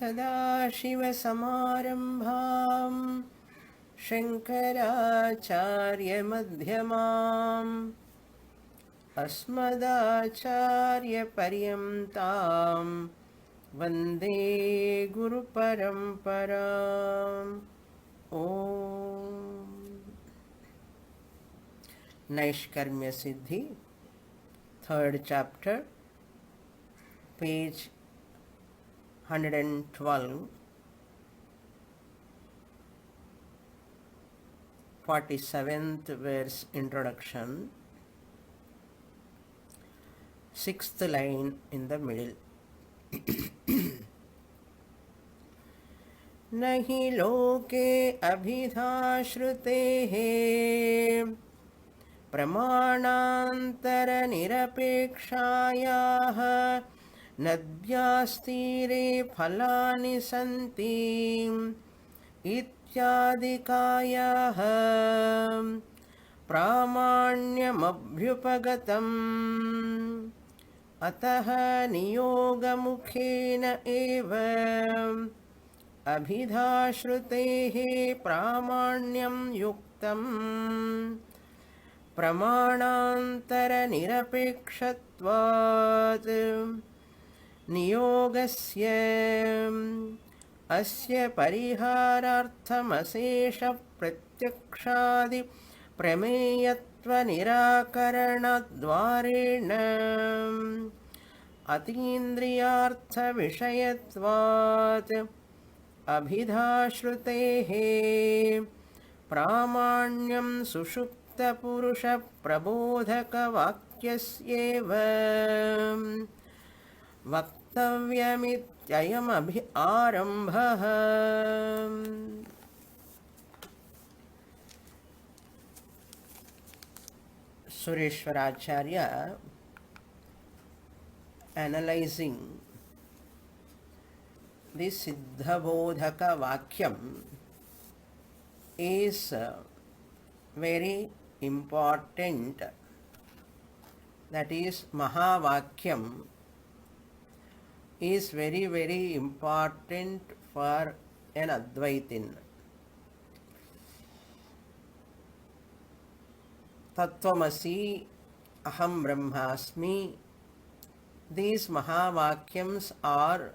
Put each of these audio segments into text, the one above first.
सदाशिवसमारम्भां शङ्कराचार्यमध्यमाम् अस्मदाचार्यपर्यन्तां वन्दे गुरुपरम्पराम्। ॐ Naishkarmya Siddhi, 3rd chapter, page 112, 47th verse introduction, 6th line in the middle. नहि लोके अभिधाश्रुतेः प्रमाणान्तरनिरपेक्षायाः नद्यास्तीरे फलानि सन्ति इत्यादिकायाः प्रामाण्यमभ्युपगतम् अतः नियोगमुखेन एव अभिधाश्रुतेः प्रामाण्यं युक्तम् प्रमाणान्तरनिरपेक्षत्वात् नियोगस्य अस्य परिहारार्थमशेषप्रत्यक्षादि प्रमेयत्वनिराकरणद्वारेण अतीन्द्रियार्थविषयत्वात् अभिधाश्रुतेः प्रामाण्यं सुषुप्तपुरुषप्रबोधकवाक्यस्यैव वक्तव्यमित्ययमभि आरम्भः। Sureśvaracharya, analyzing this siddha-bodhaka vakyam, is very important. That is, Mahavakyam is very, very important for an Advaitin. Tattvamasi, Aham Brahmasmi, these Mahavakyams are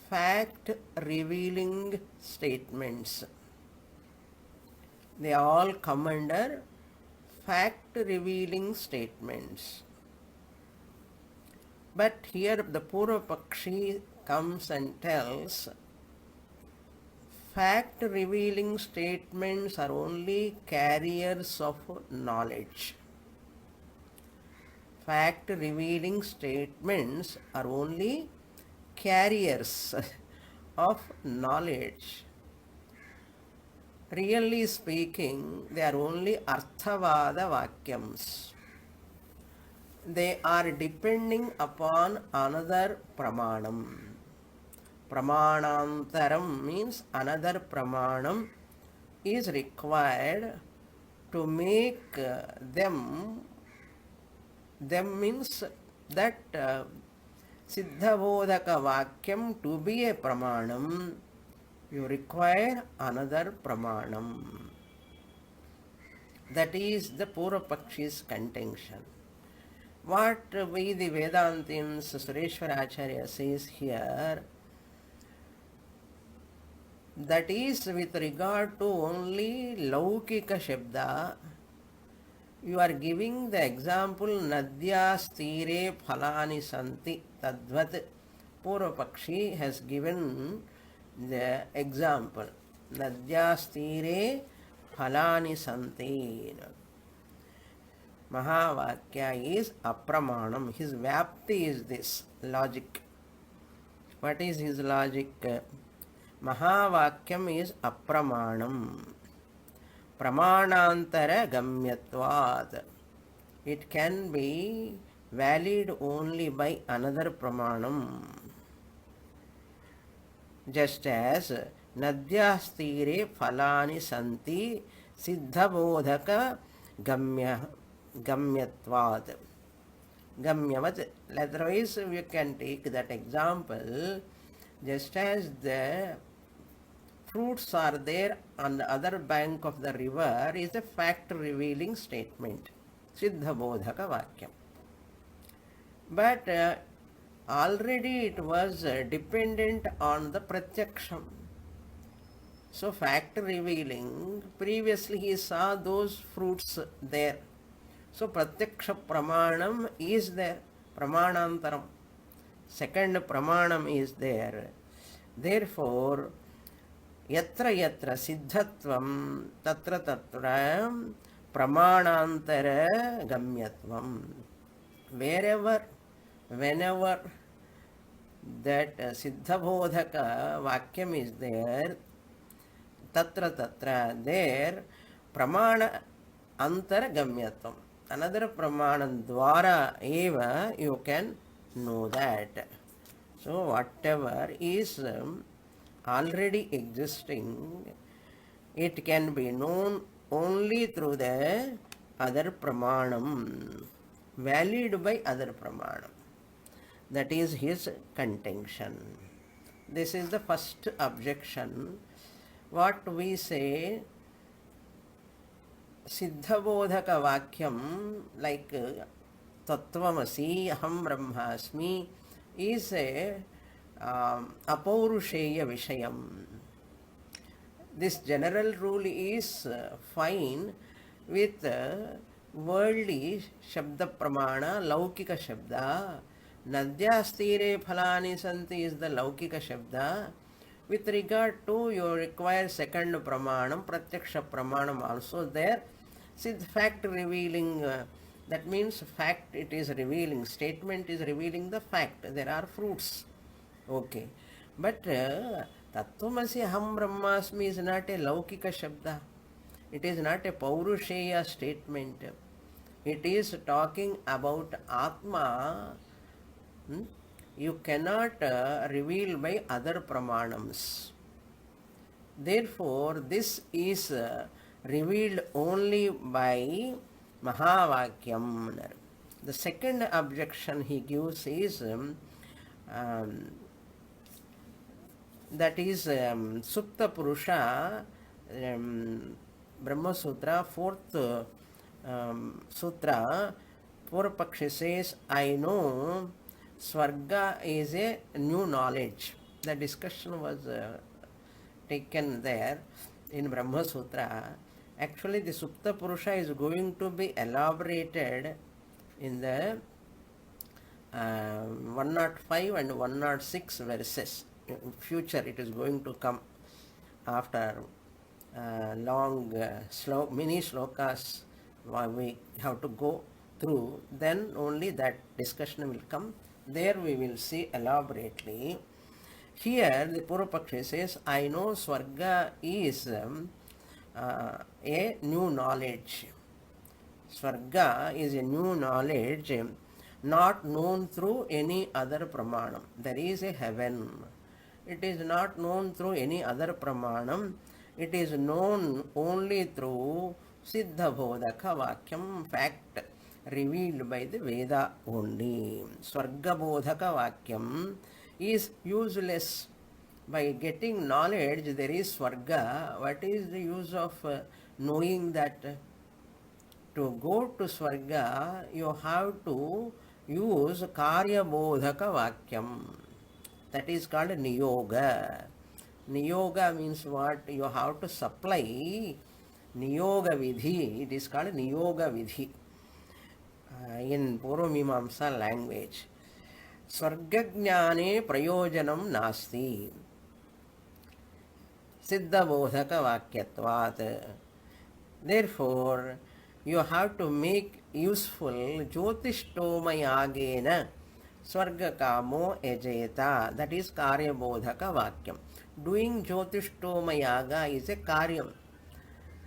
fact-revealing statements. They all come under fact-revealing statements. But here the Purva Pakshi comes and tells fact-revealing statements are only carriers of knowledge. Fact-revealing statements are only carriers of knowledge. Really speaking, they are only Arthavada Vakyams. They are depending upon another Pramanam. Pramanantaram means another Pramanam is required to make them means that Siddha-bodhaka Vakyam to be a Pramanam, you require another Pramanam. That is the Purva Pakshi's contention. What we the Vedantins, Sureśvara says here, that is with regard to only Laukika Shabda, you are giving the example Nadyastire Phalani Santi Tadvat. Purva Pakshi has given the example Nadyastire Phalani Santi. Mahavakya is apramanam. His vyapti is this logic. What is his logic? Mahavakyam is apramanam. Pramanantara gamyatvad. It can be valid only by another pramanam. Just as Nadyastire Phalani Santi Siddha-bodhaka Gamyatvad. Gamyavat. Otherwise, we can take that example Just as the fruits are there on the other bank of the river is a fact revealing statement, Siddha Bodhaka Vakyam. But already it was dependent on the Pratyaksham. So fact revealing, previously he saw those fruits there. So Pratyaksha Pramanam is there, Pramanantaram. Second Pramanam is there. Therefore, Yatra Yatra Siddhatvam Tatra Tatra Pramanantara Gamyatvam. Wherever, whenever that Siddha Bodhaka Vakyam is there, Tatra Tatra, there Pramana Antara Gamyatvam. Another Pramanam Dwara Eva you can know that. So whatever is already existing, it can be known only through the other Pramanam, valid by other Pramanam. That is his contention. This is the first objection. What we say, Siddhabodhaka Vakyam, like Tattvamasi, Aham Brahmasmi, is a Apaurusheya Vishayam. This general rule is fine with worldly Shabda Pramana, Laukika Shabda. Nadyastire Phalani Santi is the Laukika Shabda. With regard to you require second Pramanam, Pratyaksha Pramanam also there. Siddh fact revealing, that means fact it is revealing, statement is revealing the fact. There are fruits. Okay. But Tattvamasi Aham Brahmasmi is not a Laukika Shabda. It is not a Paurusheya statement. It is talking about Atma. You cannot reveal by other Pramanams. Therefore, this is revealed only by Mahavakyam. The second objection he gives is that is Supta Purusha, Brahma Sutra, fourth Sutra. Purvapakshi says, I know Swarga is a new knowledge. The discussion was taken there in Brahma Sutra. Actually, the Supta Purusha is going to be elaborated in the 105 and 106 verses. In future, it is going to come after long mini slokas we have to go through. Then only that discussion will come. There we will see elaborately. Here the Purvapakshi says, I know Swarga is a new knowledge. Swarga is a new knowledge not known through any other Pramanam. There is a heaven. It is not known through any other Pramanam. It is known only through Siddha Bodhaka Vakyam, fact revealed by the Veda only. Swarga Bodhaka Vakyam is useless. By getting knowledge, there is Swarga. What is the use of knowing that? To go to Swarga, you have to use Karya Bodhaka Vakyam. That is called Niyoga. Niyoga means what? You have to supply Niyoga Vidhi. It is called Niyoga Vidhi in Purvamimamsa language. Swargajnane prayojanam nasti. Siddha Bodhaka Vakyatvat. Therefore, you have to make useful Jyotishtomayagena Swarga Kamo Ejeta. That is Karya Bodhaka Vakyam. Doing Jyotishtomayaga is a Karyam.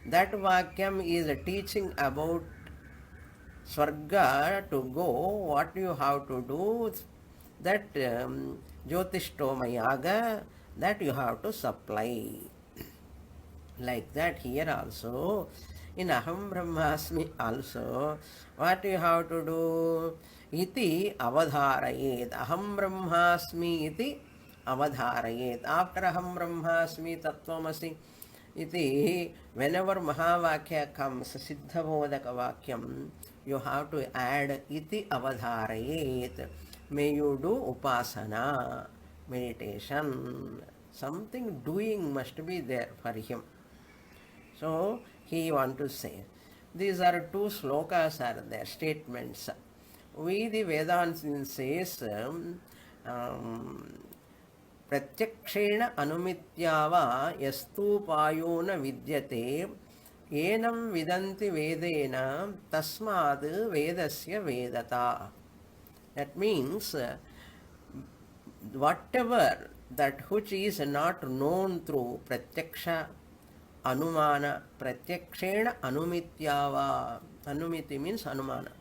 That Vakyam is teaching about Swarga to go, what you have to do, that Jyotishtomayaga, that you have to supply. Like that here also, in Aham Brahmasmi also, what you have to do? Iti avadharayet. Aham Brahmasmi iti avadharayet. After aham brahmasmi tattvamasi iti, whenever Mahavakya comes, Siddha-bodhaka Vakyam, you have to add iti avadharayet. May you do upasana, meditation. Something doing must be there for him. So he want to say, these are two slokas are there, statements. We the Vedanta says, pratyakshena anumityava yastupayo na vidyate enam vidanti vedena tasmad vedasya vedata. That means whatever that which is not known through pratyaksha, anumana, pratyakshena anumityava. Anumiti means anumana.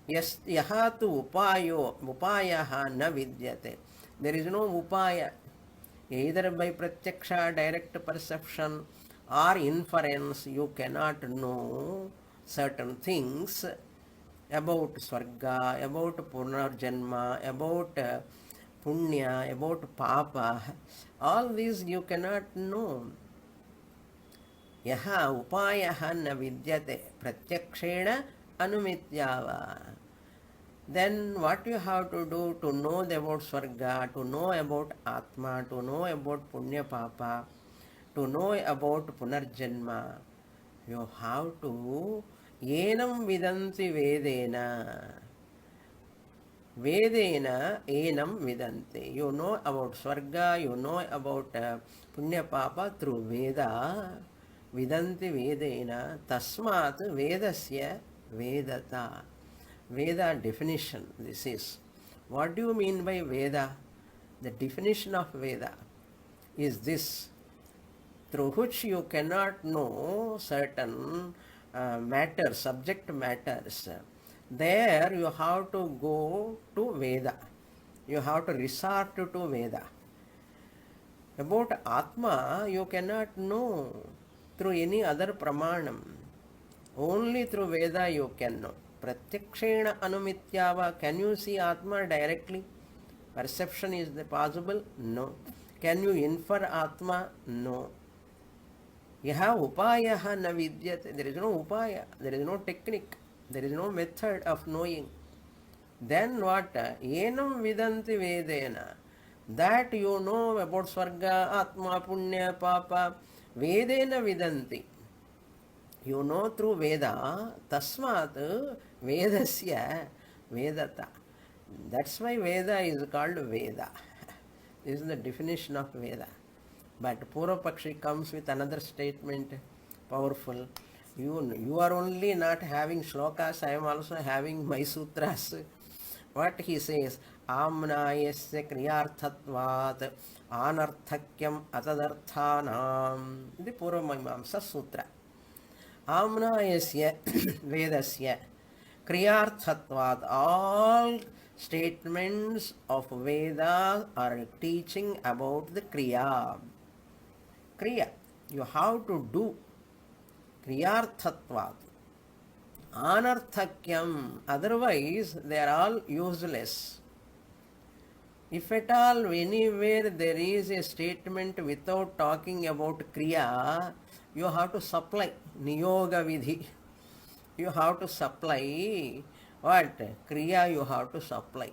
Yes, yaha tu upayaha na vidyate. There is no upaya, either by pratyaksha, direct perception, or inference. You cannot know certain things about Swarga, about Punarjanma, about Punya, about Papa. All these you cannot know. Yaha upayaha na vidyate pratyakshena anumityava. Then what you have to do to know about Swarga, to know about Atma, to know about Punya Papa, to know about Punarjanma, you have to enam vidanti vedena. Vedena enam vidanti. You know about Swarga, you know about Punya Papa through Veda. Vidanti vedena tasmat vedasya vedata. Veda definition, this is. What do you mean by Veda? The definition of Veda is this, through which you cannot know certain matters, subject matters. There you have to go to Veda. You have to resort to Veda. About Atma, you cannot know through any other pramanam. Only through Veda you can know. Pratyakshena anumityava. Can you see Atma directly? Perception is possible? No. Can you infer Atma? No. Yaha upayaha na vidyate. There is no upaya. There is no technique. There is no method of knowing. Then what? Enam vidanti vedena. That you know about Swarga, Atma, Punya, Papa. Vedena vidanti. You know through Veda. Tasmat vedasya vedata. That's why Veda is called Veda. This is the definition of Veda. But Purvapakshi comes with another statement, powerful. You are only not having shlokas, I am also having my sutras. What he says, Amnayasya kriyarthatvat anarthakyam atadarthanam. The Purvamimamsa Sutra. Amnayasya vedasya kriyarthatvat. All statements of Veda are teaching about the Kriya. Kriya. You have to do. Kriyarthatvat. Anarthakyam. Otherwise, they are all useless. If at all anywhere there is a statement without talking about Kriya, you have to supply Niyoga Vidhi. You have to supply what? Kriya you have to supply.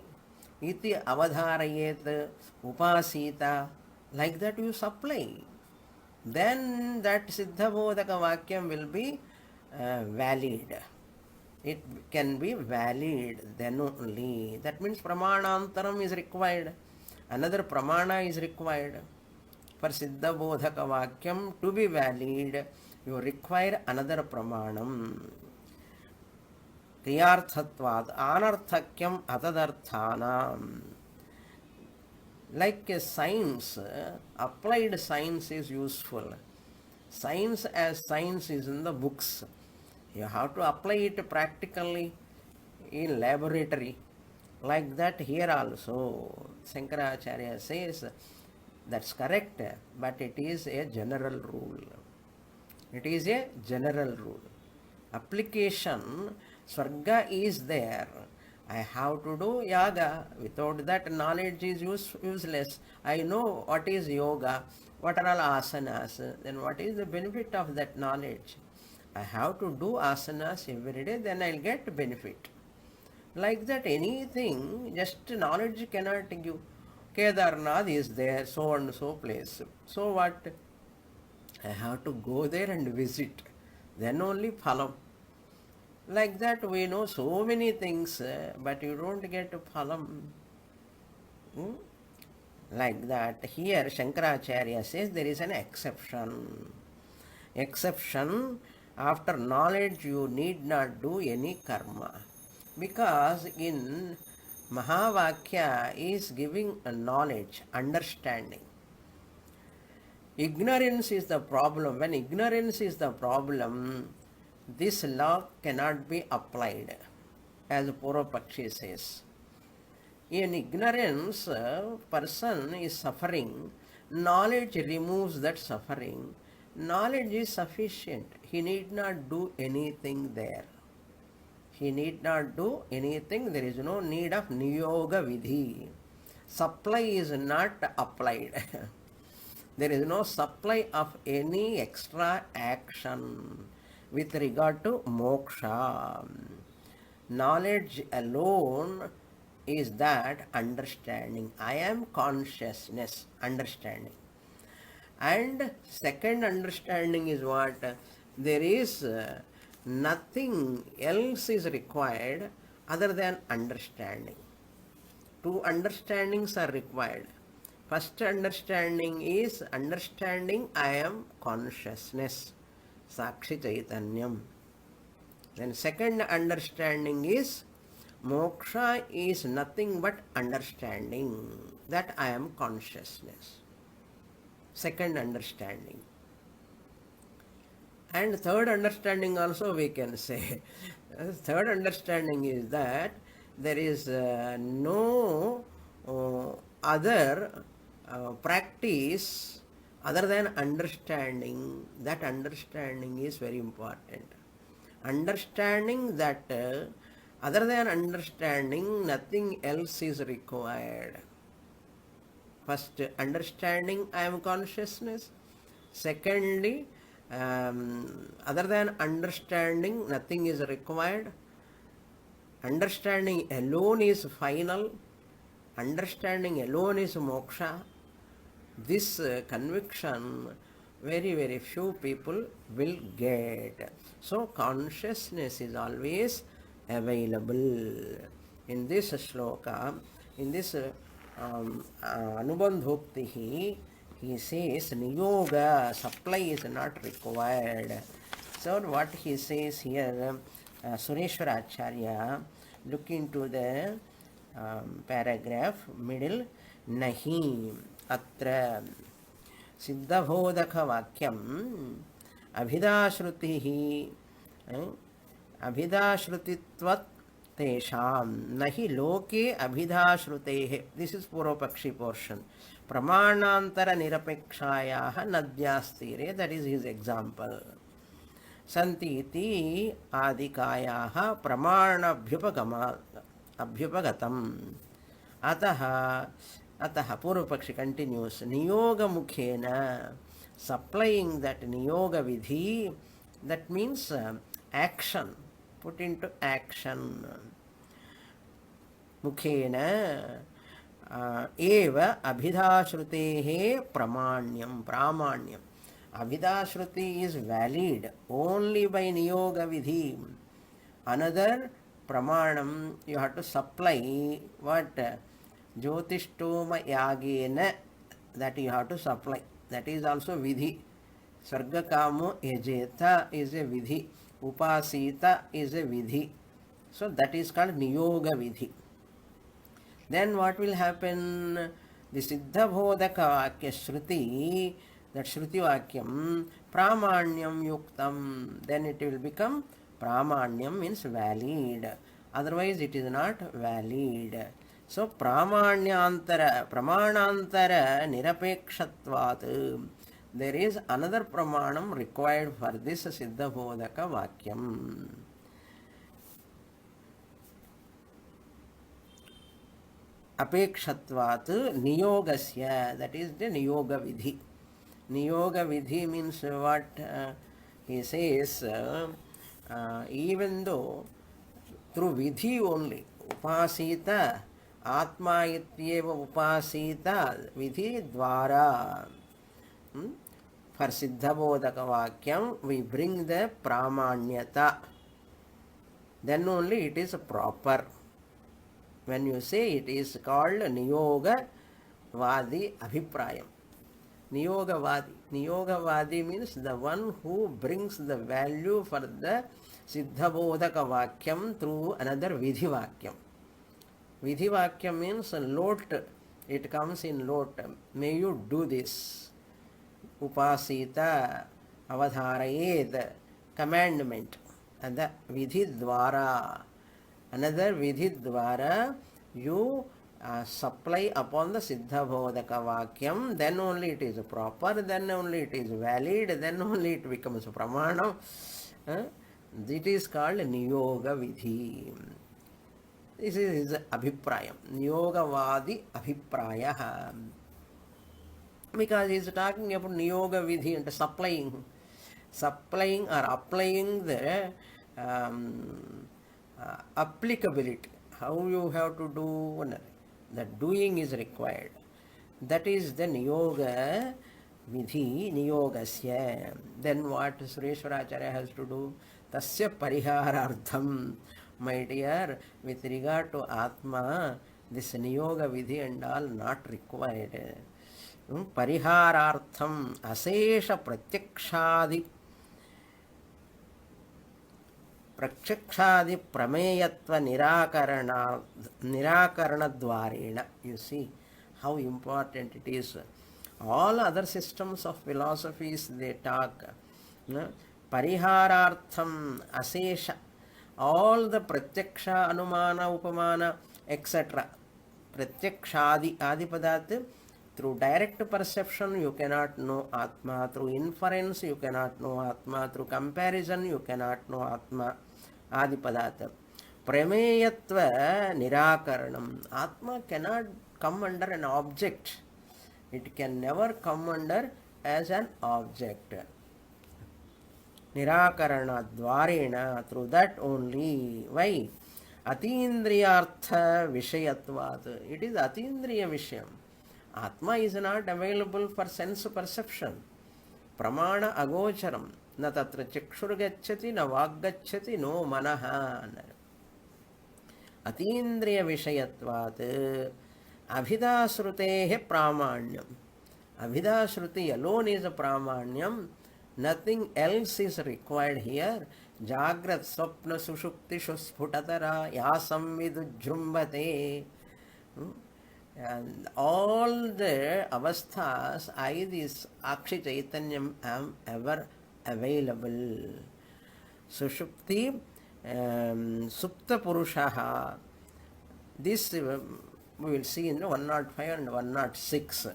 Iti avadharayet upasita. Like that you supply. Then that Siddha-bodhaka Vakyam will be valid. It can be valid then only. That means Pramanantaram is required. Another Pramana is required. For Siddha-bodhaka Vakyam to be valid, you require another Pramanam. Kriyarthatvat anarthakyam atadarthanam. Like a science, applied science is useful. Science as science is in the books. You have to apply it practically in laboratory. Like that here also, Śaṅkarācārya says, that's correct, but it is a general rule. It is a general rule. Application, Swarga is there, I have to do yoga. Without that, knowledge is useless. I know what is yoga, what are all asanas. Then what is the benefit of that knowledge? I have to do asanas every day, then I'll get benefit. Like that, anything, just knowledge cannot give. Kedarnath is there, so and so place. So what? I have to go there and visit. Then only phalam. Like that, we know so many things, but you don't get phalam. Hmm? Like that, here Shankaracharya says there is an exception. Exception, after knowledge you need not do any karma. Because in Mahavakya is giving a knowledge, understanding. Ignorance is the problem. When ignorance is the problem, this law cannot be applied, as Purvapakshi says. In ignorance, person is suffering. Knowledge removes that suffering. Knowledge is sufficient. He need not do anything there. He need not do anything. There is no need of niyoga vidhi. Supply is not applied. There is no supply of any extra action with regard to moksha. Knowledge alone is that understanding. I am consciousness, understanding. And second understanding is what? There is nothing else is required other than understanding. Two understandings are required. First understanding is understanding I am consciousness, Sakshi Chaitanyam. Then second understanding is moksha is nothing but understanding that I am consciousness. Second understanding. And third understanding also we can say. Third understanding is that there is no other practice other than understanding. That understanding is very important. Understanding that other than understanding, nothing else is required. First, understanding I am consciousness. Secondly, other than understanding, nothing is required. Understanding alone is final. Understanding alone is moksha. This conviction, very, very few people will get. So, consciousness is always available. In this shloka, in this Anubandhokti, he says niyoga, supply is not required. So what he says here, Sureśvara Acharya, look into the paragraph middle, nahi atra siddhabodaka vakyam abhidashrutihi abhidashrutitvat tesham nahi loke abhidashrutehe. This is Purvapakshi portion. Pramanantara nirapekshayah nadyastire, that is his example. Santiti adikayaha pramana abhyupagatam. Ataha Purvapakshi continues, niyoga mukhena, supplying that niyoga vidhi, that means action, put into action. Mukhena eva abhidashrutehe pramanyam. Abhidashruti is valid only by niyoga vidhi. Another pramanam, you have to supply what? Jyotishtoma yagena, that you have to supply. That is also vidhi. Sarga kamo yajeta is a vidhi. Upasita is a vidhi. So that is called niyoga vidhi. Then what will happen? The siddha bodhaka vakya shruti, that shruti vakyam, pramanyam yuktam, then it will become pramanyam, means valid. Otherwise it is not valid. So pramanantara nirapekshatvat, there is another pramanam required for this siddha bodhaka vakyam. apekshatvat niyogasya, that is the niyoga vidhi. Niyoga vidhi means what? He says, even though through vidhi only, upasita, atma ityeva upasita, vidhi dvara. For siddha-bodhaka vakyam, we bring the pramanyata. Then only it is proper. When you say it is called niyoga vadi abhiprayam. Niyoga vadi. Niyoga vadi means the one who brings the value for the siddha-bodhaka vakyam through another vidhi vakyam. Vidhi vakyam means lot. It comes in lot. May you do this. Upasita, avadharayed, commandment. And the vidhi dvara. Another vidhi dvara, you supply upon the siddha-bodhaka vakyam, then only it is proper, then only it is valid, then only it becomes pramanam. It is called niyoga vidhi. This is his abhiprayam. Niyogavadi abhipraya. Because he is talking about niyoga vidhi and supplying or applying the applicability. How you have to do, the doing is required. That is the niyoga vidhi, niyogasya. Then what Sureśvara has to do? Tasya pariharartham. My dear, with regard to Atma, this niyoga vidhi and all not required. Pariharartham asesha pratyakshadi prameyatva nirakarana dvarena. You see how important it is. All other systems of philosophies, they talk pariharartham asesha, all the pratyaksha, anumana, upamana, etc. Pratyakshadi, adi padat. Through direct perception you cannot know Atma, through inference you cannot know Atma, through comparison you cannot know Atma. Adi Padata. Prameyatva nirakaranam. Atma cannot come under an object. It can never come under as an object. Nirakarana dvarena, through that only. Why? Atindriyartha vishayatvat. It is atindriya vishayam. Atma is not available for sense perception. Pramana agocharam. Na tatra chakshur gacchati, na vag gacchati, no manaha. Atindriya vishayatvat. Abhidasrutehe pramanyam. Abhidasruti alone is a pramanyam. Nothing else is required here. Jagrat swapna sushuktishu sphutatara yasam vidujrumbate. And all the avasthas, I, this Akshi Chaitanyam, am ever available. Sushupti, Supta Purushaha. This we will see in 105 and 106.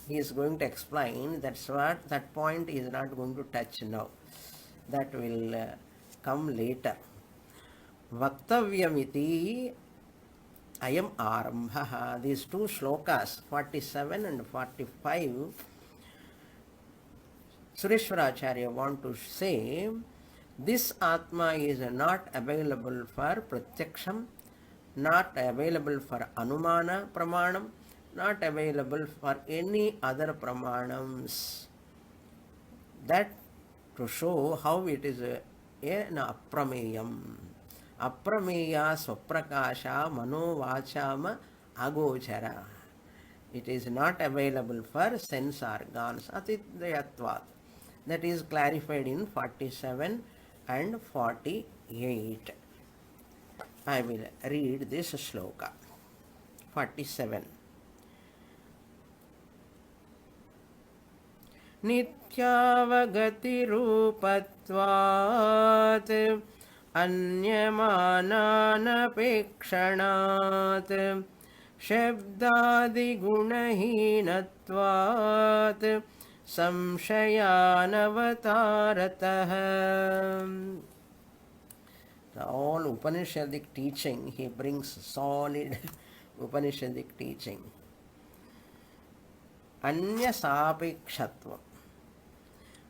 He is going to explain. That's what, that point he is not going to touch now. That will come later. Vaktavyamiti ayam arambha. These two shlokas, 47 and 45, Sureśvara want to say, this Atma is not available for pratyaksham, not available for anumana pramanam, not available for any other pramanams. That to show how it is an aprameyam. Aprameya swaprakasha manovachama agochara. It is not available for sense organs. Atidayatvat. That is clarified in 47 and 48. I will read this shloka. 47. Nityavagatirupatvat अन्यमानानपेक्षणात् शब्दादिगुणहीनत्वात् संशयानवतारतः. All Upanishadic teaching, he brings solid Upanishadic teaching. Anya sapekshatvam.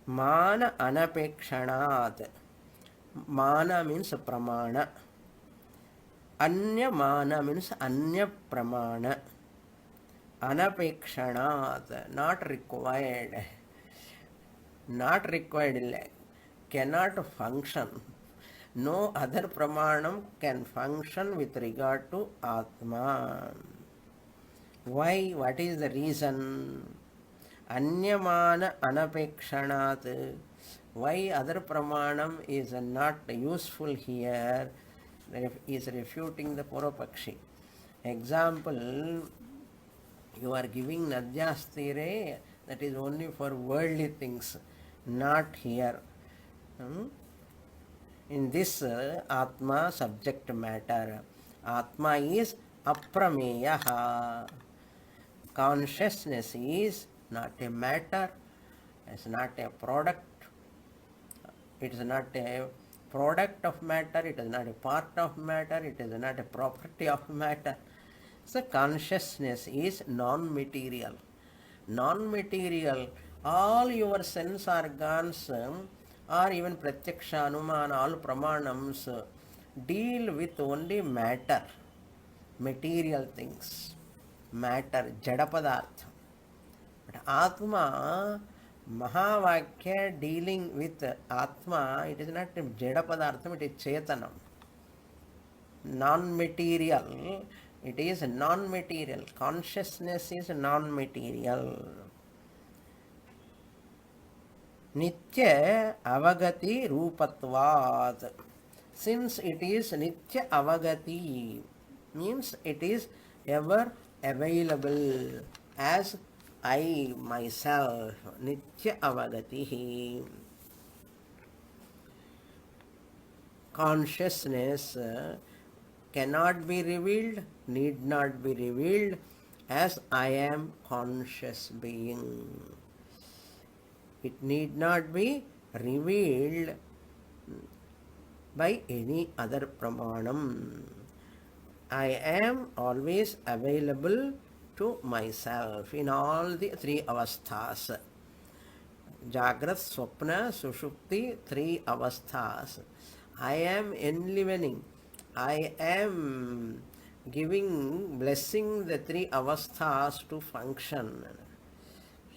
Mana anapekshanat. Mana means pramana. Anya mana means anya pramana. Anapekshanat, not required. Not required, cannot function. No other pramanam can function with regard to Atma. Why? What is the reason? Anyamana anapekshanat. Why other pramanam is not useful here? Is refuting the Purvapakshi. Example, you are giving Nadyastire, that is only for worldly things, not here. In this Atma subject matter, Atma is aprameyaha. Consciousness is not a matter, it's not a product, it is not a product of matter, it is not a part of matter, it is not a property of matter. So consciousness is non-material. Non-material, all your sense organs or even pratyaksha, anumana, all pramanams deal with only matter, material things, matter, jadapadartha. But Atma, Mahavakya dealing with Atma, it is not a jadapadartham, it is chetanam. Non-material, it is non-material. Consciousness is non-material. Nitya avagati rupatvat. Since it is nitya avagati, means it is ever available as I myself. Nitya avagati. Consciousness cannot be revealed, need not be revealed as I am conscious being. It need not be revealed by any other pramanam. I am always available to myself in all the three avasthas. Jagrat, Swapna, Sushupti, three avasthas. I am enlivening. I am blessing the three avasthas to function.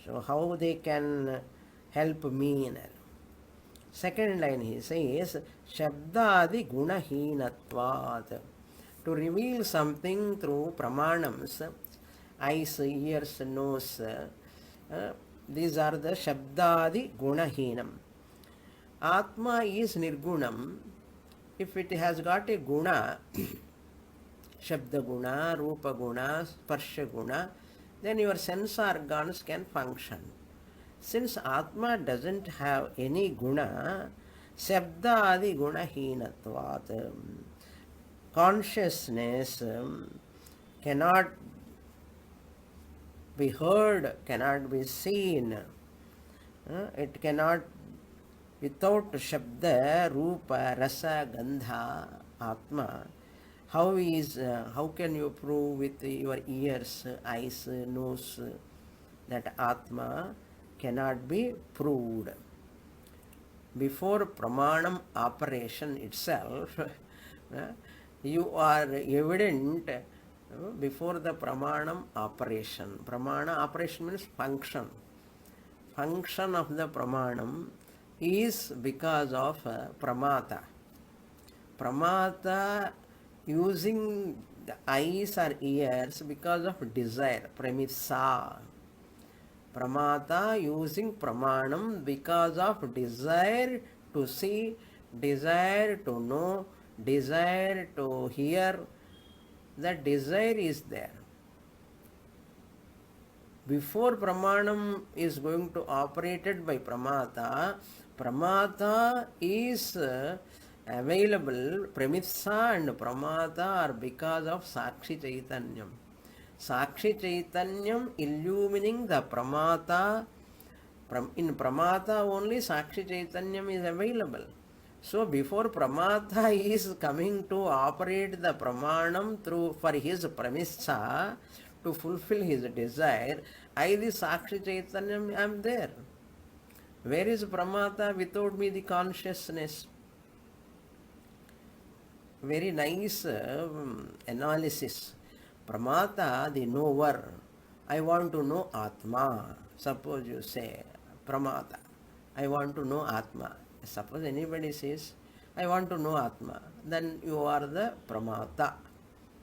So how they can help me? Second line he says, Shabdadi gunahinatvat. To reveal something through pramanams, eyes, ears, nose, these are the Shabdadi gunahinam. Atma is nirgunam. If it has got a guna, Shabda guna, Rupa guna, Sparsha guna, then your sense organs can function. Since Atma doesn't have any guna, Shabda adi guna hinatvat. Consciousness cannot be heard, cannot be seen. It cannot, without Shabda, Rupa, Rasa, Gandha, Atma. How can you prove with your ears, eyes, nose that Atma cannot be proved? Before pramanam operation itself, you are evident before the pramanam operation. Pramana operation means function. Function of the pramanam is because of pramata. Pramata using the eyes or ears because of desire, premissa. Pramata using pramanam because of desire to see, desire to know, desire to hear. That desire is there. Before pramanam is going to operated by pramata, pramata is available, premissa and pramata are because of Sakshi Chaitanyam. Sakshi Chaitanyam illumining the pramata. In pramata only Sakshi Chaitanyam is available. So before Pramata is coming to operate the Pramanam through for his premissa to fulfill his desire, I the Sakshi Chaitanyam am there. Where is Pramata without me the consciousness? Very nice analysis. Pramata, the knower. I want to know Atma. Suppose you say, Pramata, I want to know Atma. Suppose anybody says, I want to know Atma. Then you are the Pramata,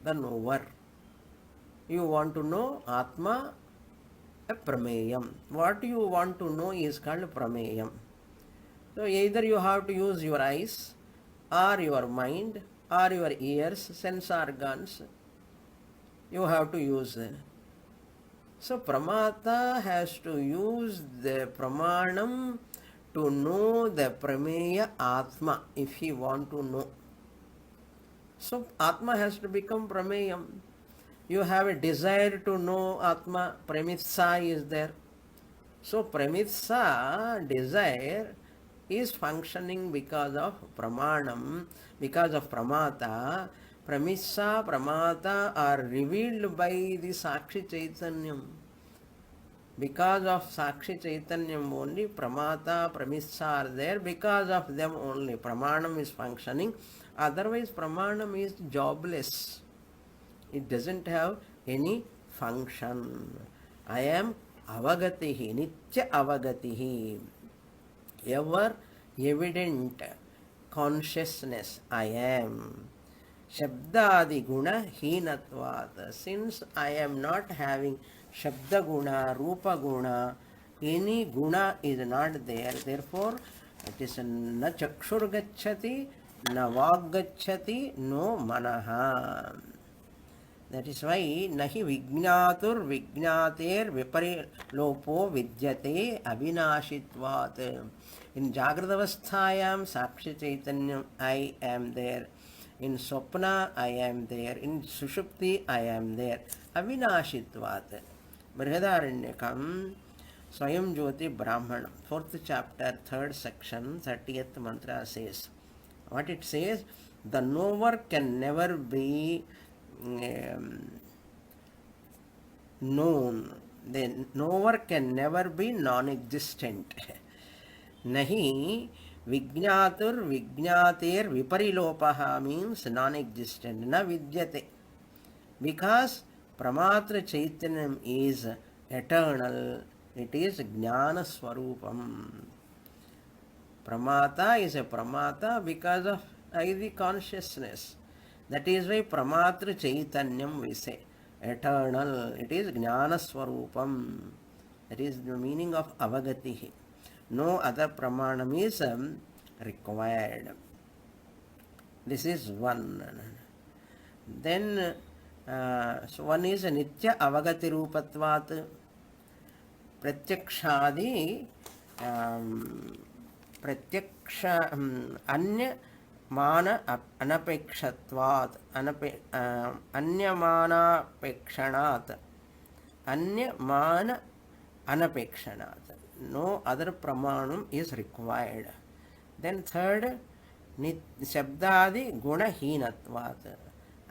the knower. You want to know Atma, a Prameyam. What you want to know is called Prameyam. So either you have to use your eyes, or your mind, or your ears, sense organs. You have to use. So Pramata has to use the Pramanam to know the Prameya Atma if he want to know. So Atma has to become Prameyam. You have a desire to know Atma, Premitsa is there. So Premitsa, desire, is functioning because of Pramanam, because of Pramata. Premitsa, Pramata are revealed by the Sakshi Chaitanyam. Because of Sakshi Chaitanyam only, Pramata, Premitsa are there. Because of them only, Pramanam is functioning. Otherwise, Pramanam is jobless. It doesn't have any function. I am Avagatihi, Nitya Avagatihi. Ever evident consciousness I am. Shabdadi guna hinatvat. Since I am not having Shabda guna, Rupa guna, any guna is not there. Therefore, it is na chakshur gacchati, na vag gacchati, no manaha. That is why nahi vijñātur vijñāter viparilopo vidyate avinashitvat. In Jagradavasthayam Sakshi Chaitanyam I am there. In Swapna I am there. In Sushupti I am there. Avinashitvat. Brihadaranyakam Swayam Jyoti Brahmanam. 4th chapter, 3rd section, 30th mantra says. What it says? The knower can never be known. The knower can never be non-existent. Nahi vijñātur vijñāter viparilopaha means non-existent. Na vidyate. Because Pramatra Chaitanyam is eternal, it is Jnana Swarupam. Pramata is a Pramata because of the consciousness. That is why Pramatra Chaitanyam we say. Eternal. It is Jnana Swarupam. That is the meaning of Avagatihi. No other Pramanam is required. This is one. Then, so one is Nitya Avagati Rupatvat. Pratyakshadi Pratyaksha Anya Mana Anapekshatvat Anya Mana Pekshanat Anya Mana Anapekshanat. No other Pramanam is required. Then third, Shabdadi Guna Hinatvat.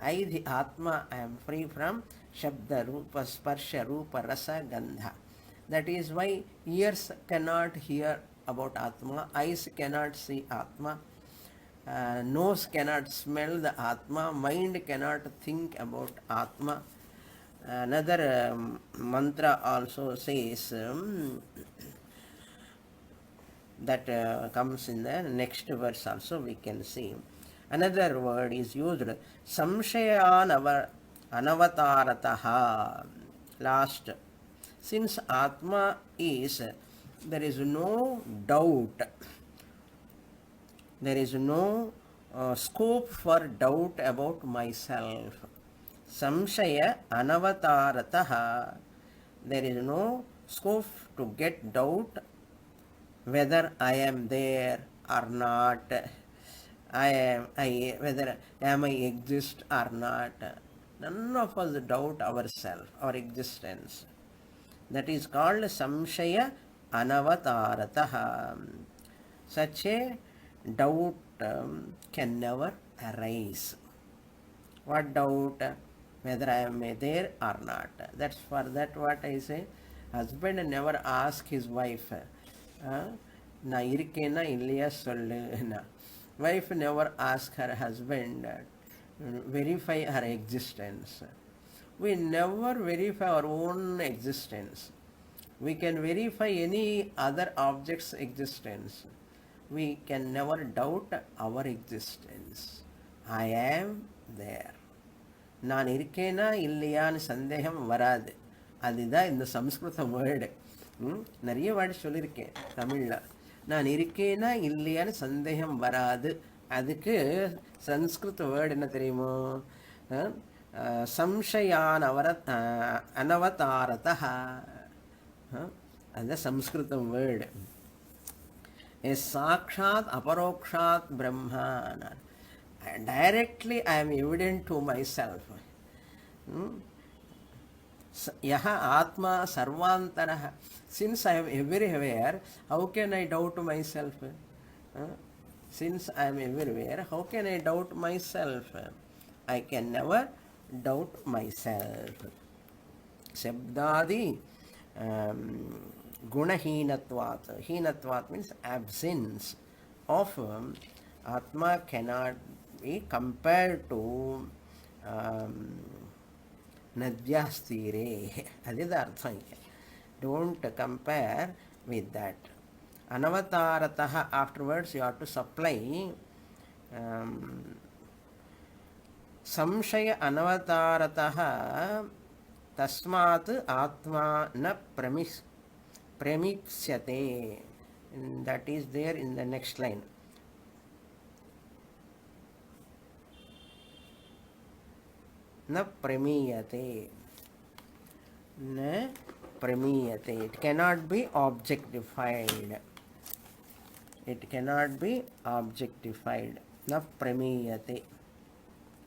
I, the Atma, I am free from Shabda, Rupa, Sparsha, Rupa, Rasa, Gandha. That is why ears cannot hear about Atma, eyes cannot see Atma, nose cannot smell the Atma, mind cannot think about Atma. Another mantra also says that comes in the next verse also we can see. Another word is used, Samshayan Anavatarataha. Last. Since Atma is, there is no doubt, there is no scope for doubt about myself. Samshaya Anavatarataha. There is no scope to get doubt whether I am there or not. Whether am I exist or not. None of us doubt ourselves, our existence. That is called Samshaya Anavatarataha. Such a doubt can never arise. What doubt? Whether I am there or not. That's for that what I say. Husband never ask his wife, na irkena illaya sollu. Wife never ask her husband, verify her existence. We never verify our own existence. We can verify any other object's existence. We can never doubt our existence. I am there. நான் இருக்கேனா இல்லையான்னு சந்தேகம் வராது. அதுதான் இந்த சம்ஸ்கிருத word. நிறைய word சொல்லியிருக்கேன் தமிழில். நான் இருக்கேனா இல்லையான்னு சந்தேகம் வராது. அதுக்கு சம்ஸ்கிருத வேர்டு என்ன தெரியுமோ? அனவதாரதா. அதுதான் சம்ஸ்கிருத வேர்டு. சாக்ஷாத் அபரோக்ஷாத் Brahma. Directly I am evident to myself. Yaha Atma Sarvantaraha. Since I am everywhere, how can I doubt myself? Since I am everywhere, how can I doubt myself? I can never doubt myself. Shabdadi Gunahinatvat. Hinatvat means absence of Atma cannot be compared to Nadyastire. That is the artha. Don't compare with that. Anavatarataha, afterwards you have to supply Samshaya Anavatarataha Tasmat Atma na Premipsyate. That is there in the next line. Na premiyate. Na premiyate. It cannot be objectified. It cannot be objectified. Na premiyate.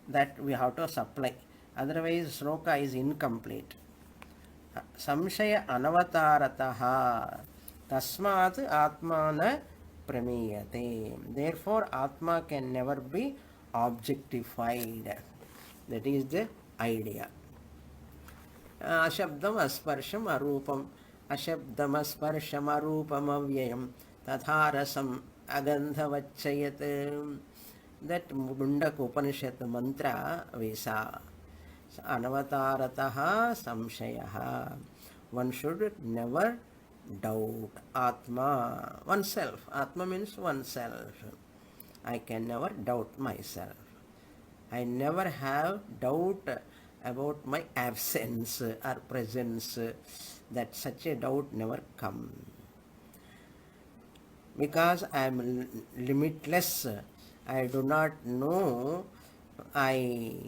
That we have to supply. Otherwise, sloka is incomplete. Samshaya anavatarataha. Tasmat atma na premiyate. Therefore, atma can never be objectified. That is the idea. Ashabdam asparsham arupam. Ashabdam asparsham arupam avyayam. Tatharasam agandhavachayat. That Mundak Upanishad mantra visa. Anavatarataha samshayaha. One should never doubt Atma, oneself. Atma means oneself. I can never doubt myself. I never have doubt about my absence or presence. That such a doubt never come. Because I am limitless. I do not know. I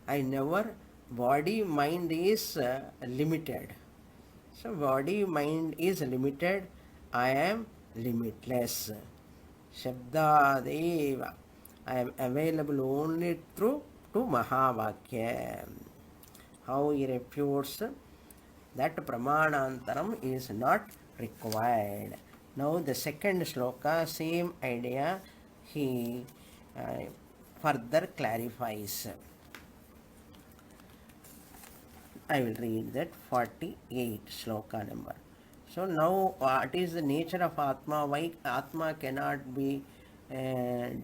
never. Body mind is limited. So body mind is limited. I am limitless. Shabdadeva. I am available only through to Mahavakya. How he refutes that Pramanantaram is not required. Now the second sloka, same idea, he further clarifies. I will read that 48 sloka number. So now what is the nature of Atma? Why Atma cannot be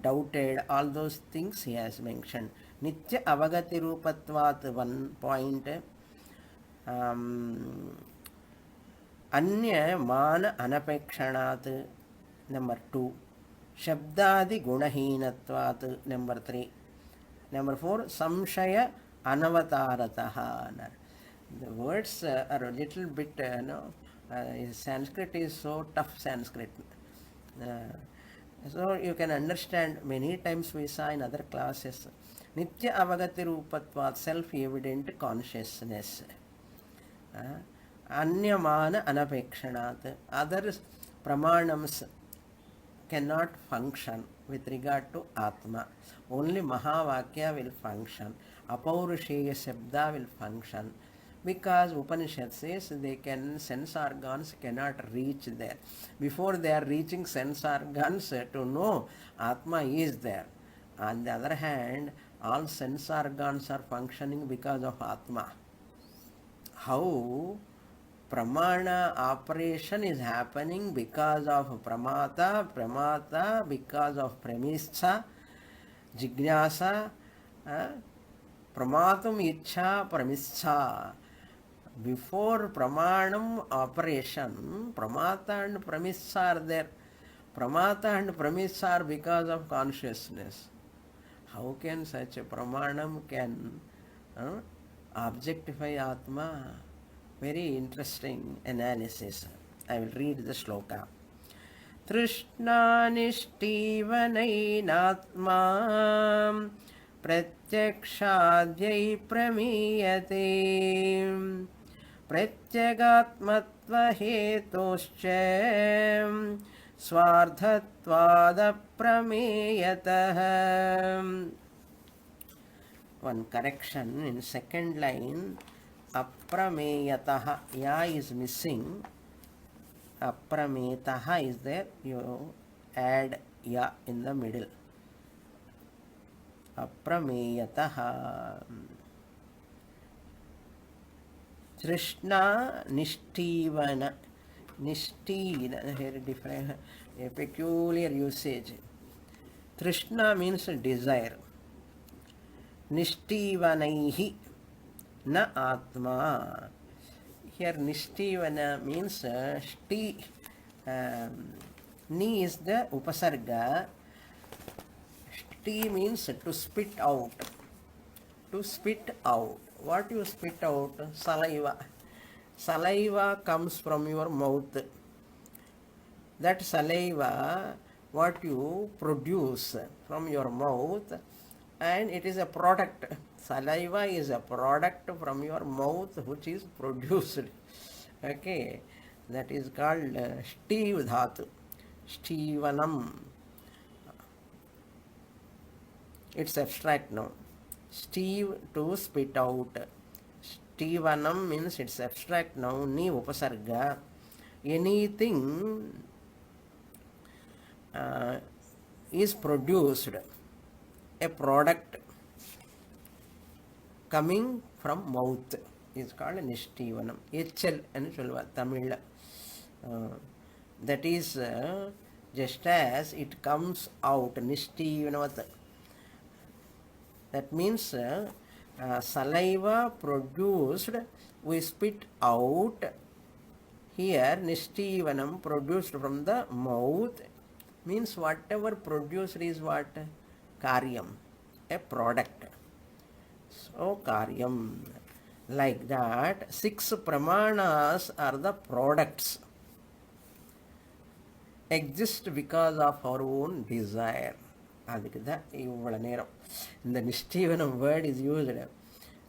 doubted? All those things he has mentioned. Nitya avagati rupatvat, 1 point. Anya mana anapekshanat, number 2. Shabdadi gunahinatvat, number 3. Number 4. Samshaya anavatarataha. The words are a little bit, Sanskrit is so tough, Sanskrit. So you can understand, many times we saw in other classes, Nitya avagati rupatvat, self-evident consciousness. Anyamana anapekshanat, other pramanams cannot function with regard to Atma. Only Mahavakya will function. Apaurusheya Shabda will function. Because Upanishad says sense organs cannot reach there. Before they are reaching sense organs to know Atma is there. On the other hand, all sense organs are functioning because of Atma. How pramana operation is happening because of pramata because of premissa, jignasa, pramatum ichha premissa. Before pramanam operation, pramata and premissa are there. Pramata and premissa are because of consciousness. How can such a pramanam can objectify Atma? Very interesting analysis. I will read the shloka. Trishnanishtīvanainátmā pratyakshādyai pramīyate pratyagaatmatva hetoscha swardhatvāda prameyatah. One correction in second line. Aprameyataha, ya is missing. Aprametaha is there. You add ya in the middle. Aprameyataha. Trishna Nishtīvana. Nishtīvana, here different, a peculiar usage. Trishna means desire. Nishtīvanaihi na Atma. Here Nishtīvana means ni is the upasarga. Shti means to spit out. To spit out. What you spit out? Saliva. Saliva comes from your mouth. That saliva, what you produce from your mouth, and it is a product. Saliva is a product from your mouth which is produced. Okay, that is called Shtiv Dhatu. Shtīvanam. It's abstract now. Stiv, to spit out. Shtīvanam means it's abstract now. Ni upasarga. Anything is produced, a product coming from mouth is called Nishtīvanam. Echal and solva Tamil. That is just as it comes out, Nishtīvanavat. That means saliva produced, we spit out. Here Nishtīvanam produced from the mouth means whatever produced is what? Karyam, a product. So Karyam. Like that, 6 pramanas are the products. Exist because of our own desire. The Nishtīvanam word is used.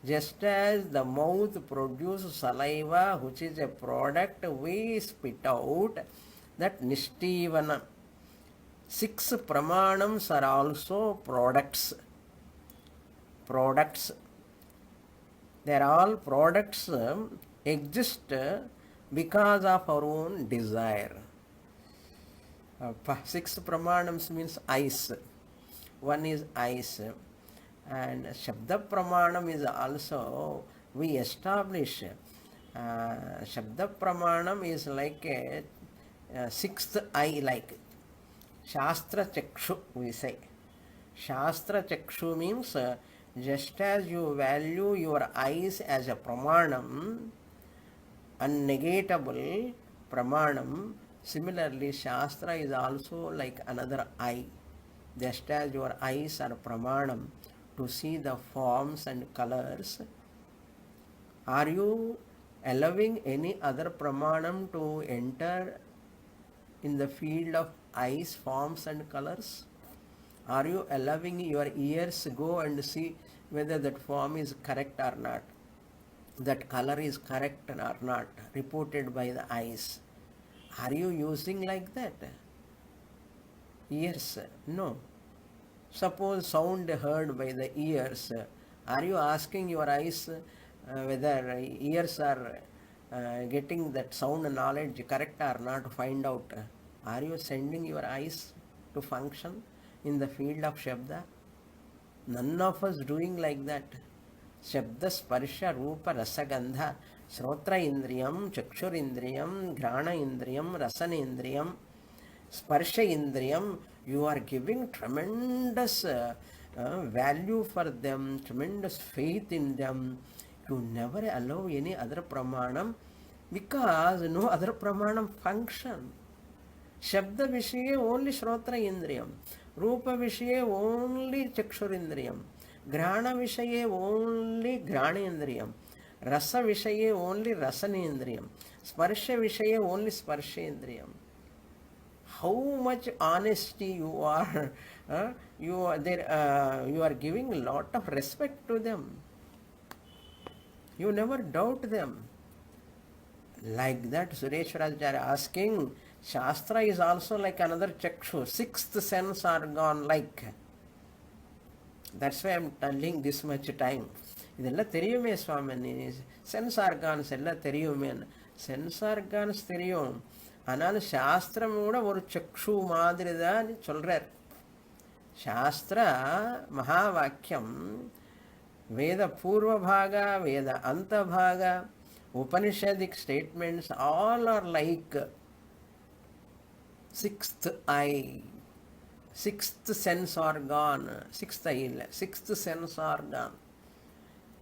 Just as the mouth produces saliva, which is a product, we spit out. That Nishtīvanam. 6 pramanams are also products. Products. They are all products exist because of our own desire. 6 pramanams means eyes. One is eyes. And Shabda Pramanam is also, we establish. Shabda Pramanam is like a 6th eye, like Shastra Chakshu, we say. Shastra Chakshu means just as you value your eyes as a Pramanam, unnegatable Pramanam, similarly Shastra is also like another eye. Just as your eyes are Pramanam to see the forms and colors, are you allowing any other Pramanam to enter in the field of eyes, forms and colors? Are you allowing your ears go and see whether that form is correct or not, that color is correct or not, reported by the eyes? Are you using like that? Ears? No. Suppose sound heard by the ears. Are you asking your eyes, whether ears are getting that sound knowledge correct or not, to find out. Are you sending your eyes to function in the field of Shabda? None of us doing like that. Shabda, Sparsha, Rupa, Rasa, Gandha, Shrotra Indriyam, Chakshur Indriyam, Grana Indriyam, Rasana Indriyam, Sparsha Indriyam. You are giving tremendous value for them, tremendous faith in them. You never allow any other pramanam because no other pramanam function. Shabda Vishaye only Shrotra Indriyam, Rupa Vishaye only Chakshur Indriyam, Grana Vishaye only Grana Indriyam, Rasa Vishaye only Rasana Indriyam, Sparsha Vishaye only Sparsha Indriyam. How much honesty you are, you are giving a lot of respect to them. You never doubt them. Like that, Sureśvara asking, Shastra is also like another chakshu, sixth sense organ like. That's why I'm telling this much time. இதெல்லாம் தெரியுமே சுவாமி, sense organs எல்லாம் தெரியுமே. Sense organs தெரியும், ஆனால் சாஸ்திரம் கூட ஒரு சக்ஷு மாதிரி தான் சொல்றார். சாஸ்திர மகாவாக்கியம், வேத பூர்வபாக, வேத அந்தபாக, Upanishadic statements, all are like sixth eye, sixth sense organ, sixth eye, sixth sense organ.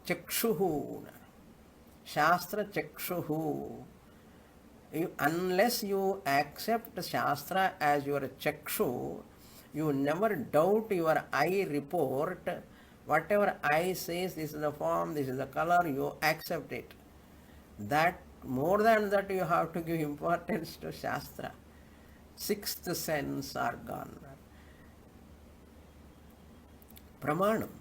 Chakshuhu, Shastra Chakshuhu. Unless you accept Shastra as your Chakshu, you never doubt your eye report. Whatever eye says, this is the form, this is the color, you accept it. That more than that, you have to give importance to Shastra. Sixth sense organ. Pramanam.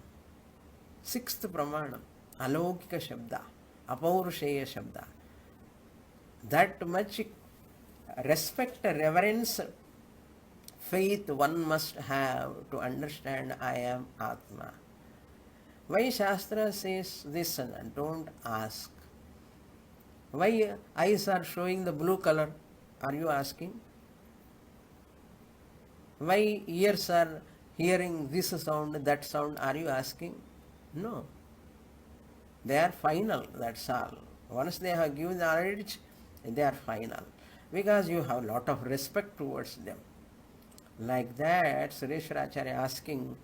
Sixth Pramanam. Alaukika Shabda. Apaurusheya Shabda. That much respect, reverence, faith one must have to understand I am Atma. Why Shastra says this? Don't ask. Why eyes are showing the blue color? Are you asking? Why ears are hearing this sound, that sound? Are you asking? No. They are final, that's all. Once they have given the knowledge, they are final. Because you have a lot of respect towards them. Like that, Sureśvara asking,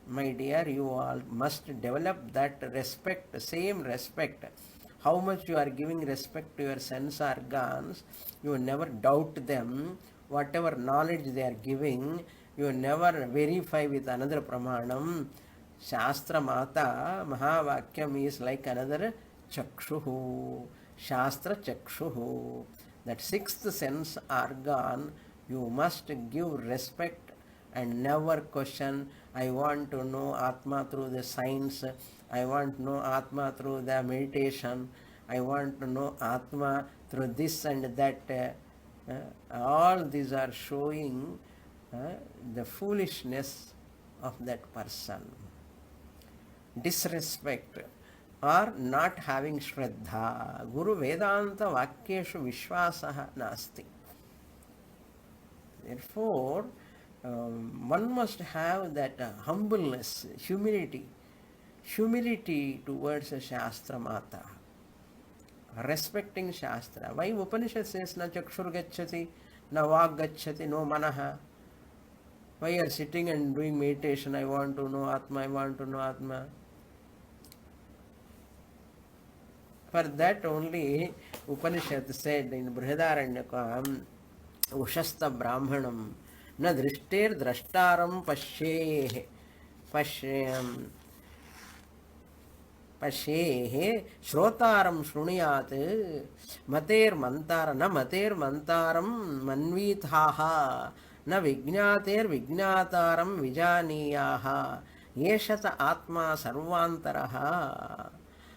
my dear, you all must develop that respect, same respect. How much you are giving respect to your sense organs, you never doubt them. Whatever knowledge they are giving, you never verify with another pramanam. Shastra Mata, Mahavakyam is like another Chakshuhu. Shastra Chakshuhu. That sixth sense organ, you must give respect and never question. I want to know Atma through the science. I want to know Atma through the meditation. I want to know Atma through this and that. All these are showing the foolishness of that person. Disrespect or not having Shraddha. Guru Vedanta Vakyeshu Vishwasaha Nasti. Therefore, one must have that humbleness, humility towards a Shastra Mata, respecting Shastra. Why Upanishad says na chakshur gacchati, na vak gacchati, no manaha? Why you are sitting and doing meditation? I want to know Atma, I want to know Atma. For that only Upanishad said in Brihadaranyaka, Ushasta Brahmanam na drishter drashtaram pashehe shrotaram shruniyat mater mantara na mater mantaram manvithaha na vijñater vijñataram vijaniyaha yeshata atma sarvantaraha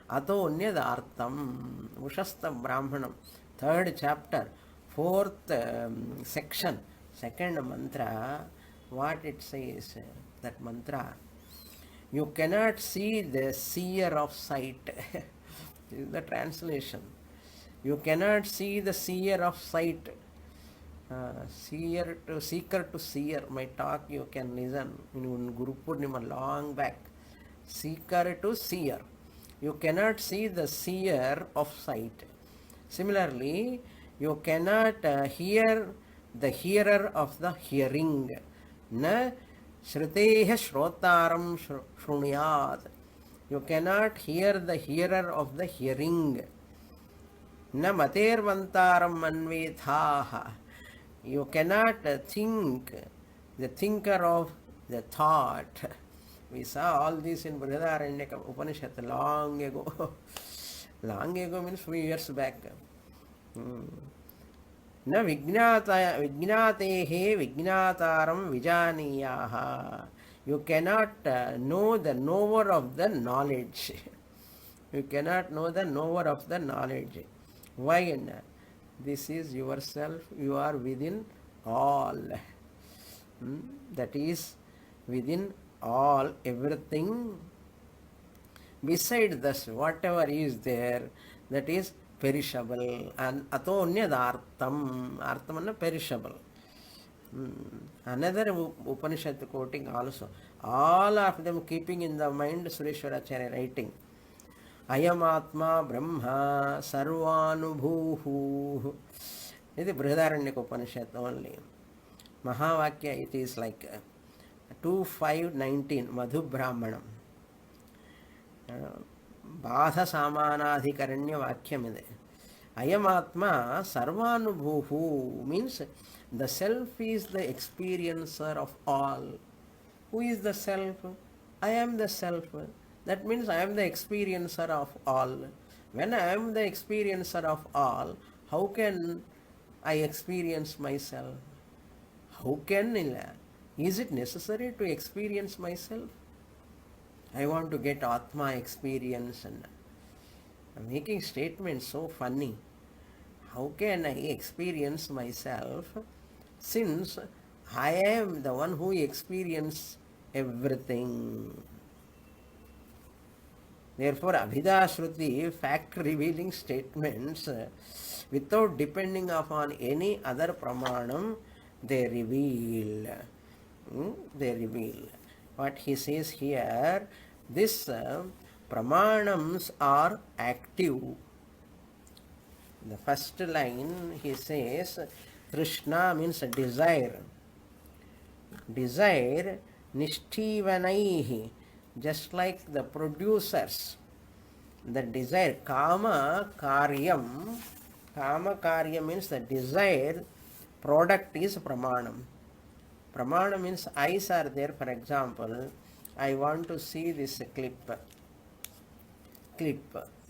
ato nyadartam. Ushasta Brahmanam, 3rd chapter, 4th section, 2nd mantra. What it says, that mantra, you cannot see the seer of sight. This is the translation. You cannot see the seer of sight. Seeker to seer. My talk you can listen in Guru Purnima long back. Seeker to seer. You cannot see the seer of sight. Similarly, you cannot hear the hearer of the hearing. Na shruteha shrotaram shruniyat. You cannot hear the hearer of the hearing. Na matervantaram manvethaha. You cannot think the thinker of the thought. We saw all this in Brihadaranyaka Upanishad long ago. Long ago means few years back. Na vijnatehe vijnataram vijaniyaha. You cannot know the knower of the knowledge. You cannot know the knower of the knowledge. Why? This is yourself. You are within all. That is within all, everything. Beside this, whatever is there, that is perishable. And atonyadhartam. Arthamana perishable. Another Upanishad quoting also. All of them keeping in the mind Sureśvara writing. Ayamatma Brahma Sarvanubhuhu. This is Brihadaranyaka Upanishad only. Mahavakya, it is like 2.5.19 Madhu Brahmanam. Badha Samanadhikaranya Vakyam ide. Ayamatma Sarvanubhuhu means the self is the experiencer of all. Who is the self? I am the self. That means I am the experiencer of all. When I am the experiencer of all, how can I experience myself? How can? Is it necessary to experience myself? I want to get Atma experience. And I'm making statements so funny. How can I experience myself since I am the one who experiences everything? Therefore, Abhidashruti, fact-revealing statements, without depending upon any other pramanam, they reveal. They reveal. What he says here, this pramanams are active. The first line he says, Trishna means desire. Desire, nishtivanaihi. Just like the producers, the desire, kama karyam means the desire product is pramanam. Pramanam means eyes are there. For example, I want to see this clip.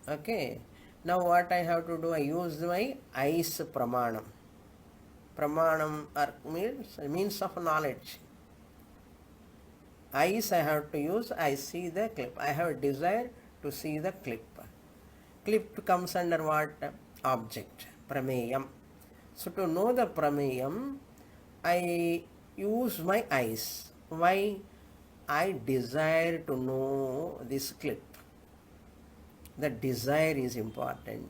Okay. Now what I have to do? I use my eyes pramanam. Pramanam means means of knowledge. Eyes I have to use, I see the clip. I have a desire to see the clip. Clip comes under what? Object. Prameyam. So to know the prameyam, I use my eyes. Why? I desire to know this clip. The desire is important.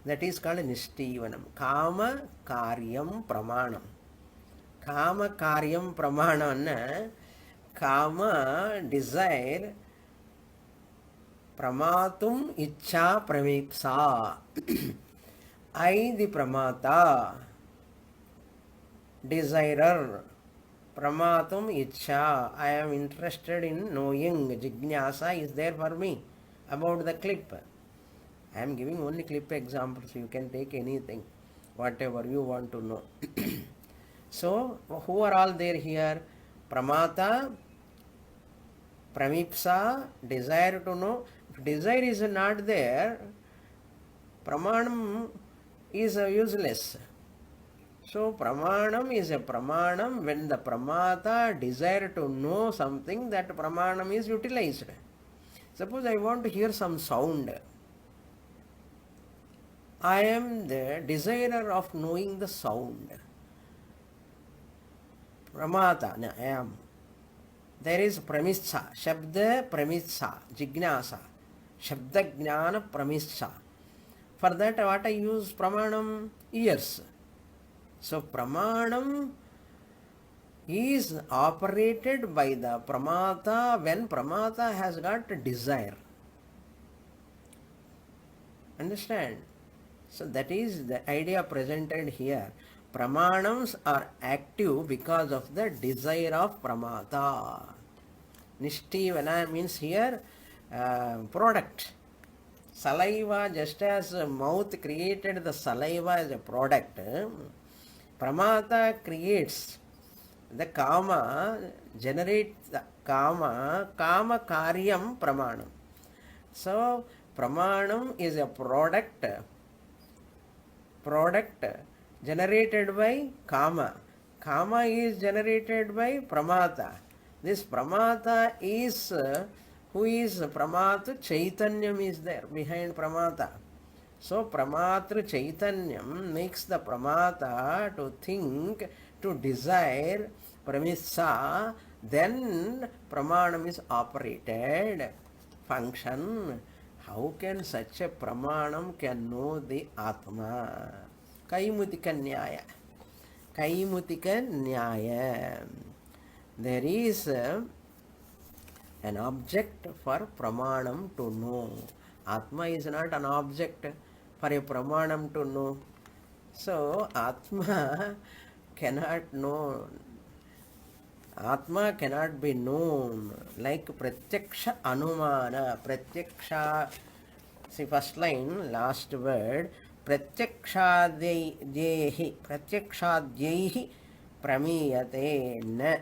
That is called nishtivanam. Kama karyam pramanam. Kama karyam pramanam. Kama, desire, pramatum, ichcha, pramipsa. I, the pramata, desirer, pramatum, ichcha. I am interested in knowing. Jijñāsa is there for me about the clip. I am giving only clip examples. You can take anything, whatever you want to know. So, who are all there here? Pramata, Pramipsa, desire to know. If desire is not there, pramanam is useless. So pramanam is a pramanam when the pramata desire to know something, that pramanam is utilized. Suppose I want to hear some sound. I am the desirer of knowing the sound. Pramata, I am. There is premitsa, shabda premitsa, jignasa. Shabda Jnana Pramissa. For that, what I use pramanam? Ears. So, pramanam is operated by the pramata when pramata has got desire. Understand? So, that is the idea presented here. Pramanams are active because of the desire of pramata. Nishtivana means here product. Saliva, just as mouth created the saliva as a product, pramata creates the kama, generates the kama karyam pramanam. So, pramanam is a product generated by kama. Kama is generated by pramata. This pramata is who is pramata? Chaitanyam is there behind pramata. So pramatra chaitanyam makes the pramata to think, to desire, pramissa, then pramanam is operated, function. How can such a pramanam can know the Atma? Kaimutika Nyaya. Kaimutika Nyaya. There is an object for pramanam to know. Atma is not an object for a pramanam to know. So, Atma cannot know. Atma cannot be known like pratyaksha anumana. Pratyaksha, see first line, last word, pratyakshadyehi pramiyate na.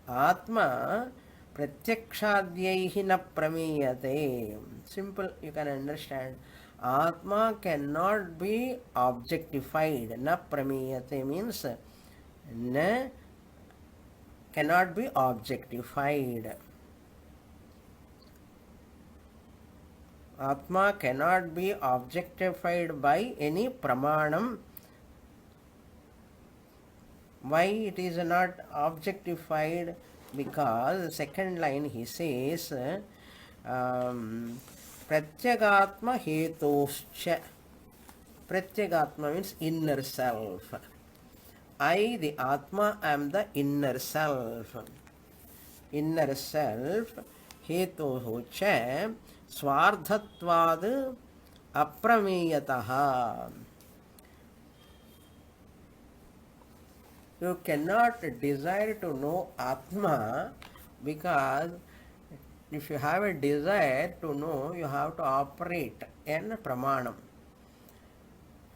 Atma pratyakshadyehi na pramiyate. Simple, you can understand. Atma cannot be objectified. Na pramiyate means na cannot be objectified. Atma cannot be objectified by any pramanam. Why it is not objectified? Because second line he says pratyagatma hetoscha. Pratyagatma means inner self. I, the Atma, am the inner self. Inner self, heto cha, swardhatvad aprameyataha. You cannot desire to know Atma because if you have a desire to know, you have to operate in pramanam.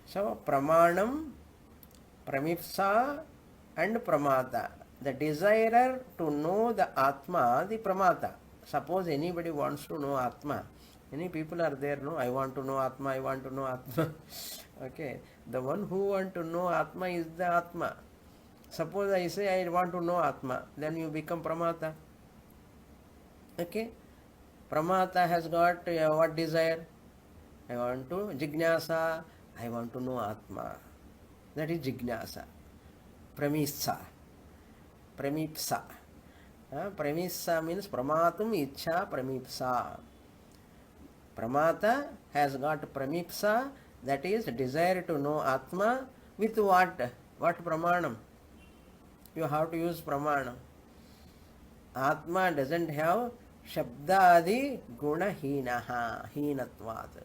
So, pramanam, pramipsa and pramata. The desirer to know the Atma, the pramata. Suppose anybody wants to know Atma. Many people are there, no? I want to know Atma, I want to know Atma. Okay. The one who want to know Atma is the Atma. Suppose I say I want to know Atma, then you become pramata. Okay. Pramata has got what desire? I want to jignasa, I want to know Atma. That is jignasa. Premissa. Premipsa. Premissa means pramatum ichha premipsa. Pramata has got premipsa, that is desire to know Atma with what? What pramanam? You have to use pramanam. Atma doesn't have shabdadi guna hinaha, hinatvat.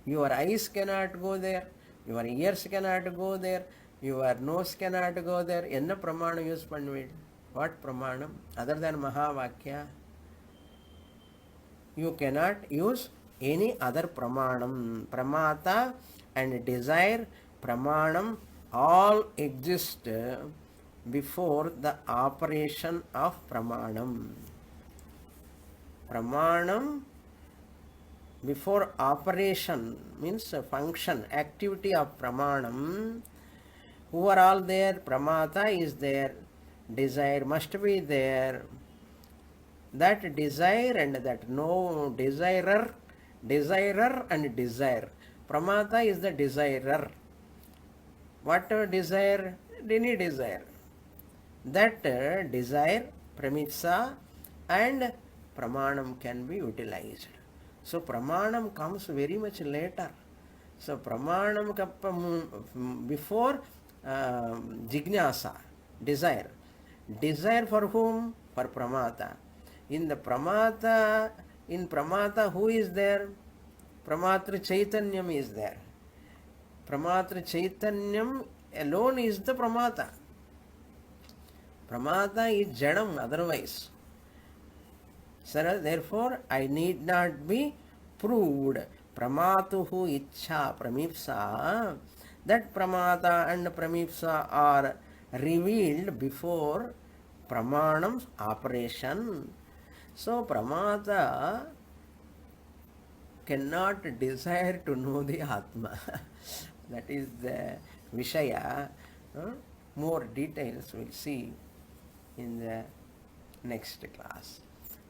Your eyes cannot go there, your ears cannot go there, your nose cannot go there. Enna pramanam use pannuvid? What pramanam? Other than Mahavakya, you cannot use any other pramanam. Pramata and desire, pramanam, all exist before the operation of pramanam. Pramanam before operation means function, activity of pramanam. Who are all there? Pramata is there, desire must be there. That desire and that no desirer and desire. Pramata is the desirer. What desire? Any desire. That desire, premissa and pramanam can be utilized. So pramanam comes very much later. So pramanam before jignasa, desire. Desire for whom? For pramata. In pramata who is there? Pramatra Chaitanyam is there. Pramatra Chaitanyam alone is the pramata. Pramata is jadam otherwise. So therefore, I need not be proved. Pramatuhu ichha pramipsa. That pramata and pramipsa are revealed before pramanam's operation. So pramata cannot desire to know the Atma. That is the Vishaya. More details we'll see in the next class.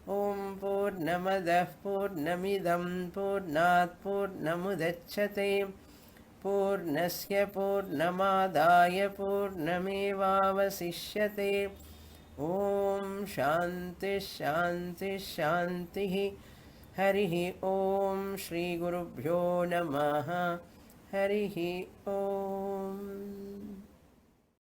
Om Purnamadah Purnamidam Purnat Purnamudachyate Purnasya Purnamadaya Purnamevavasishyate. Om Shanti Shanti Shanti. Harihi Om Shri Gurubhyo Namaha. Harihi Om.